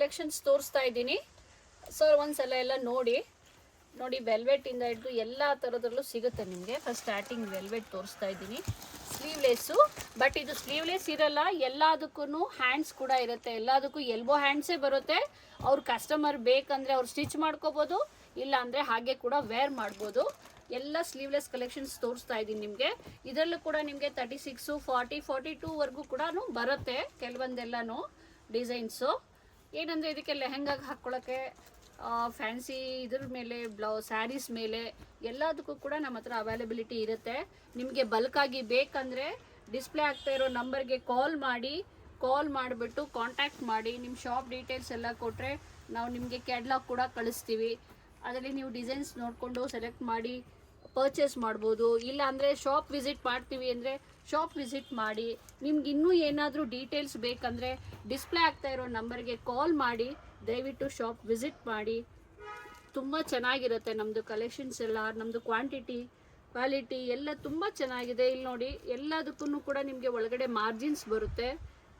Collections ತೋರಿಸ್ತಾ ಇದ್ದೀನಿ. Sir ಒಂದ್ಸಲ ಎಲ್ಲ ನೋಡಿ ವೆಲ್ವೆಟಿಂದ ಹಿಡಿದು ಎಲ್ಲ ಥರದಲ್ಲೂ ಸಿಗುತ್ತೆ ನಿಮಗೆ. ಫಸ್ಟ್ ಸ್ಟಾರ್ಟಿಂಗ್ ವೆಲ್ವೆಟ್ ತೋರಿಸ್ತಾ ಇದ್ದೀನಿ. ಸ್ಲೀವ್ಲೆಸ್ಸು, ಬಟ್ ಇದು ಸ್ಲೀವ್ಲೆಸ್ ಇರಲ್ಲ, ಎಲ್ಲದಕ್ಕೂ ಹ್ಯಾಂಡ್ಸ್ ಕೂಡ ಇರುತ್ತೆ. ಎಲ್ಲದಕ್ಕೂ ಎಲ್ಬೋ ಹ್ಯಾಂಡ್ಸೇ ಬರುತ್ತೆ. ಅವ್ರ ಕಸ್ಟಮರ್ ಬೇಕಂದರೆ ಅವ್ರು ಸ್ಟಿಚ್ ಮಾಡ್ಕೋಬೋದು, ಇಲ್ಲ ಅಂದರೆ ಹಾಗೆ ಕೂಡ ವೇರ್ ಮಾಡ್ಬೋದು. ಎಲ್ಲ ಸ್ಲೀವ್ಲೆಸ್ ಕಲೆಕ್ಷನ್ಸ್ ತೋರಿಸ್ತಾ ಇದ್ದೀನಿ ನಿಮಗೆ. ಇದರಲ್ಲೂ ಕೂಡ ನಿಮಗೆ 36, 40, 42ವರೆಗೂ ಕೂಡ ಬರುತ್ತೆ ಕೆಲವೊಂದೆಲ್ಲನೂ ಡಿಸೈನ್ಸು. ಏನಂದರೆ ಇದಕ್ಕೆ ಲೆಹಂಗಾಗಿ ಹಾಕ್ಕೊಳ್ಳೋಕ್ಕೆ, ಫ್ಯಾನ್ಸಿ ಇದ್ರ ಮೇಲೆ ಸ್ಯಾರೀಸ್ ಮೇಲೆ ಎಲ್ಲದಕ್ಕೂ ಕೂಡ ನಮ್ಮ ಹತ್ರ ಅವೈಲಬಿಲಿಟಿ ಇರುತ್ತೆ. ನಿಮಗೆ ಬಲ್ಕಾಗಿ ಬೇಕಂದರೆ ಡಿಸ್ಪ್ಲೇ ಆಗ್ತಾ ಇರೋ ನಂಬರ್ಗೆ ಕಾಲ್ ಮಾಡಿಬಿಟ್ಟು ಕಾಂಟ್ಯಾಕ್ಟ್ ಮಾಡಿ. ನಿಮ್ಮ ಶಾಪ್ ಡೀಟೇಲ್ಸ್ ಎಲ್ಲ ಕೊಟ್ಟರೆ ನಾವು ನಿಮಗೆ ಕ್ಯಾಟ್ಲಾಗ್ ಕೂಡ ಕಳಿಸ್ತೀವಿ. ಅದರಲ್ಲಿ ನೀವು ಡಿಸೈನ್ಸ್ ನೋಡಿಕೊಂಡು ಸೆಲೆಕ್ಟ್ ಮಾಡಿ ಪರ್ಚೇಸ್ ಮಾಡ್ಬೋದು. ಇಲ್ಲ ಅಂದರೆ ಶಾಪ್ ವಿಸಿಟ್ ಮಾಡ್ತೀವಿ ಅಂದರೆ ಶಾಪ್ ವಿಸಿಟ್ ಮಾಡಿ. ನಿಮ್ಗೆ ಇನ್ನೂ ಏನಾದರೂ ಡೀಟೇಲ್ಸ್ ಬೇಕಂದರೆ ಡಿಸ್ಪ್ಲೇ ಆಗ್ತಾ ಇರೋ ನಂಬರ್ಗೆ ಕಾಲ್ ಮಾಡಿ, ದಯವಿಟ್ಟು ಶಾಪ್ ವಿಸಿಟ್ ಮಾಡಿ. ತುಂಬ ಚೆನ್ನಾಗಿರುತ್ತೆ ನಮ್ಮದು ಕಲೆಕ್ಷನ್ಸ್ ಎಲ್ಲ. ನಮ್ಮದು ಕ್ವಾಲಿಟಿ ಎಲ್ಲ ತುಂಬ ಚೆನ್ನಾಗಿದೆ. ಇಲ್ಲಿ ನೋಡಿ, ಎಲ್ಲದಕ್ಕೂ ಕೂಡ ನಿಮಗೆ ಒಳಗಡೆ ಮಾರ್ಜಿನ್ಸ್ ಬರುತ್ತೆ.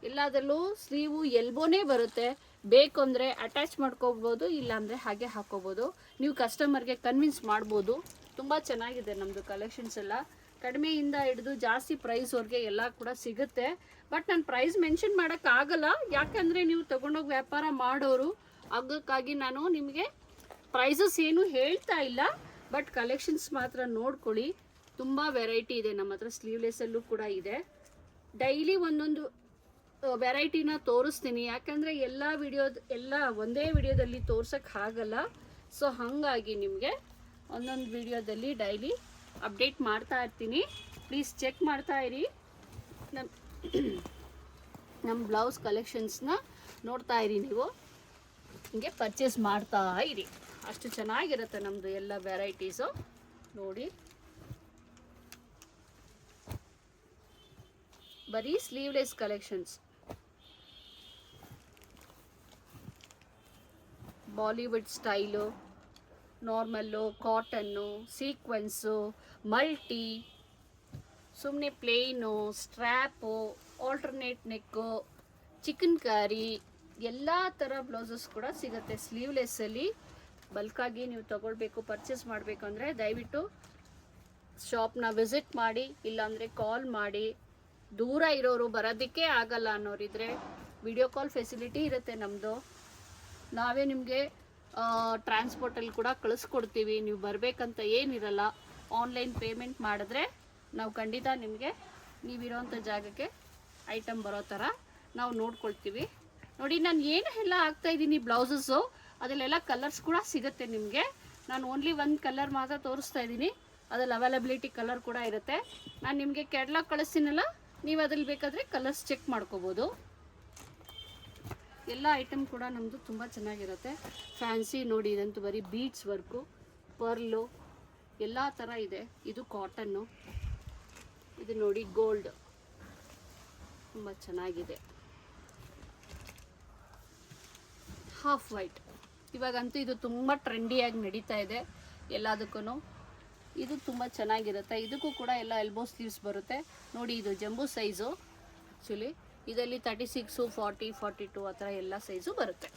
ಎಲ್ಲದರಲ್ಲೂ ಸ್ಲೀವು ಎಲ್ಬೋನೇ ಬರುತ್ತೆ. ಬೇಕು ಅಂದರೆ ಅಟ್ಯಾಚ್ ಮಾಡ್ಕೋಬೋದು, ಇಲ್ಲಾಂದರೆ ಹಾಗೆ ಹಾಕೋಬೋದು. ನೀವು ಕಸ್ಟಮರ್ಗೆ ಕನ್ವಿನ್ಸ್ ಮಾಡ್ಬೋದು. ತುಂಬ ಚೆನ್ನಾಗಿದೆ ನಮ್ಮದು ಕಲೆಕ್ಷನ್ಸ್ ಎಲ್ಲ. ಕಡಿಮೆಯಿಂದ ಹಿಡಿದು ಜಾಸ್ತಿ ಪ್ರೈಸ್ವರೆಗೆ ಎಲ್ಲ ಕೂಡ ಸಿಗುತ್ತೆ. ಬಟ್ ನಾನು ಪ್ರೈಸ್ ಮೆನ್ಷನ್ ಮಾಡೋಕ್ಕಾಗಲ್ಲ, ಯಾಕಂದರೆ ನೀವು ತೊಗೊಂಡೋಗಿ ವ್ಯಾಪಾರ ಮಾಡೋರು. ಅದಕ್ಕಾಗಿ ನಾನು ನಿಮಗೆ ಪ್ರೈಸಸ್ ಏನು ಹೇಳ್ತಾ ಇಲ್ಲ, ಬಟ್ ಕಲೆಕ್ಷನ್ಸ್ ಮಾತ್ರ ನೋಡ್ಕೊಳ್ಳಿ. ತುಂಬ ವೆರೈಟಿ ಇದೆ ನಮ್ಮ ಹತ್ರ. ಸ್ಲೀವ್ಲೆಸ್ಸಲ್ಲೂ ಕೂಡ ಇದೆ. ಡೈಲಿ ಒಂದೊಂದು ವೆರೈಟಿನ ತೋರಿಸ್ತೀನಿ, ಯಾಕಂದರೆ ಎಲ್ಲ ಒಂದೇ ವಿಡಿಯೋದಲ್ಲಿ ತೋರ್ಸೋಕ್ಕಾಗಲ್ಲ. ಸೊ ಹಾಗಾಗಿ ನಿಮಗೆ ಒಂದೊಂದು ವಿಡಿಯೋದಲ್ಲಿ ಡೈಲಿ ಅಪ್ಡೇಟ್ ಮಾಡ್ತಾ ಇರ್ತೀನಿ. ಪ್ಲೀಸ್ ಚೆಕ್ ಮಾಡ್ತಾ ಇರಿ. ನಮ್ಮ ಬ್ಲೌಸ್ ಕಲೆಕ್ಷನ್ಸ್ನ ನೋಡ್ತಾ ಇರಿ. ನೀವು ಹಿಂಗೆ ಪರ್ಚೇಸ್ ಮಾಡ್ತಾ ಇರಿ. ಅಷ್ಟು ಚೆನ್ನಾಗಿರುತ್ತೆ ನಮ್ಮದು ಎಲ್ಲ ವೆರೈಟೀಸು. ನೋಡಿ, ಬರೀ sleeveless collections. Bollywood style, normal, cotton, sequence, multi, ಸುಮ್ಮನೆ ಪ್ಲೇನು, ಸ್ಟ್ರ್ಯಾಪು, ಆಲ್ಟರ್ನೇಟ್ ನೆಕ್ಕು, ಚಿಕನ್ ಕಾರಿ, ಎಲ್ಲ ಥರ ಬ್ಲೌಸಸ್ ಕೂಡ ಸಿಗುತ್ತೆ ಸ್ಲೀವ್ಲೆಸ್ಸಲ್ಲಿ. ಬಲ್ಕಾಗಿ ನೀವು ತೊಗೊಳ್ಬೇಕು, ಪರ್ಚೇಸ್ ಮಾಡಬೇಕು ಅಂದರೆ ದಯವಿಟ್ಟು ಶಾಪ್ನ ವಿಸಿಟ್ ಮಾಡಿ, ಇಲ್ಲಾಂದರೆ ಕಾಲ್ ಮಾಡಿ. ದೂರ ಇರೋರು ಬರೋದಕ್ಕೆ ಆಗಲ್ಲ ಅನ್ನೋರಿದ್ರೆ ವಿಡಿಯೋ ಕಾಲ್ ಫೆಸಿಲಿಟಿ ಇರುತ್ತೆ ನಮ್ಮದು. ನಾವೇ ನಿಮಗೆ ಟ್ರಾನ್ಸ್ಪೋರ್ಟಲ್ಲಿ ಕೂಡ ಕಳಿಸ್ಕೊಡ್ತೀವಿ. ನೀವು ಬರಬೇಕಂತ ಏನಿರಲ್ಲ. ಆನ್ಲೈನ್ ಪೇಮೆಂಟ್ ಮಾಡಿದ್ರೆ ನಾವು ಖಂಡಿತ ನಿಮಗೆ ನೀವಿರೋವಂಥ ಜಾಗಕ್ಕೆ ಐಟಮ್ ಬರೋ ಥರ ನಾವು ನೋಡ್ಕೊಳ್ತೀವಿ. ನೋಡಿ, ನಾನು ಏನು ಎಲ್ಲ ಹಾಕ್ತಾಯಿದ್ದೀನಿ ಬ್ಲೌಸಸ್ಸು, ಅದರಲ್ಲೆಲ್ಲ ಕಲರ್ಸ್ ಕೂಡ ಸಿಗುತ್ತೆ ನಿಮಗೆ. ನಾನು ಓನ್ಲಿ ಒಂದು ಕಲರ್ ಮಾತ್ರ ತೋರಿಸ್ತಾ ಇದ್ದೀನಿ. ಅದ್ರಲ್ಲಿ ಅವೈಲಬಿಲಿಟಿ ಕಲರ್ ಕೂಡ ಇರುತ್ತೆ. ನಾನು ನಿಮಗೆ ಕ್ಯಾಟ್ಲಾಗ್ ಕಳಿಸ್ತೀನಲ್ಲ, ನೀವು ಅದ್ರಲ್ಲಿ ಬೇಕಾದರೆ ಕಲರ್ಸ್ ಚೆಕ್ ಮಾಡ್ಕೋಬೋದು. ಎಲ್ಲ ಐಟಮ್ ಕೂಡ ನಮ್ಮದು ತುಂಬ ಚೆನ್ನಾಗಿರುತ್ತೆ. ಫ್ಯಾನ್ಸಿ ನೋಡಿ, ಇದಂತೂ ಬರೀ ಬೀಡ್ಸ್ ವರ್ಕು, ಪರ್ಲು ಎಲ್ಲ ಥರ ಇದೆ. ಇದು ಕಾಟನ್ನು, ಇದು ನೋಡಿ ಗೋಲ್ಡ್, ತುಂಬ ಚೆನ್ನಾಗಿದೆ. ಹಾಫ್ ವೈಟ್, ಇವಾಗಂತೂ ಇದು ತುಂಬ ಟ್ರೆಂಡಿಯಾಗಿ ನಡೀತಾ ಇದೆ ಎಲ್ಲದಕ್ಕೂ. ಇದು ತುಂಬ ಚೆನ್ನಾಗಿರುತ್ತೆ. ಇದಕ್ಕೂ ಕೂಡ ಎಲ್ಲ ಎಲ್ಬೋ ಸ್ಲೀವ್ಸ್ ಬರುತ್ತೆ. ನೋಡಿ, ಇದು ಜಂಬೂ ಸೈಜು. ಆ್ಯಕ್ಚುಲಿ ಇದರಲ್ಲಿ 36, 40, 42 ಆ ಥರ ಎಲ್ಲ ಸೈಜು ಬರುತ್ತೆ.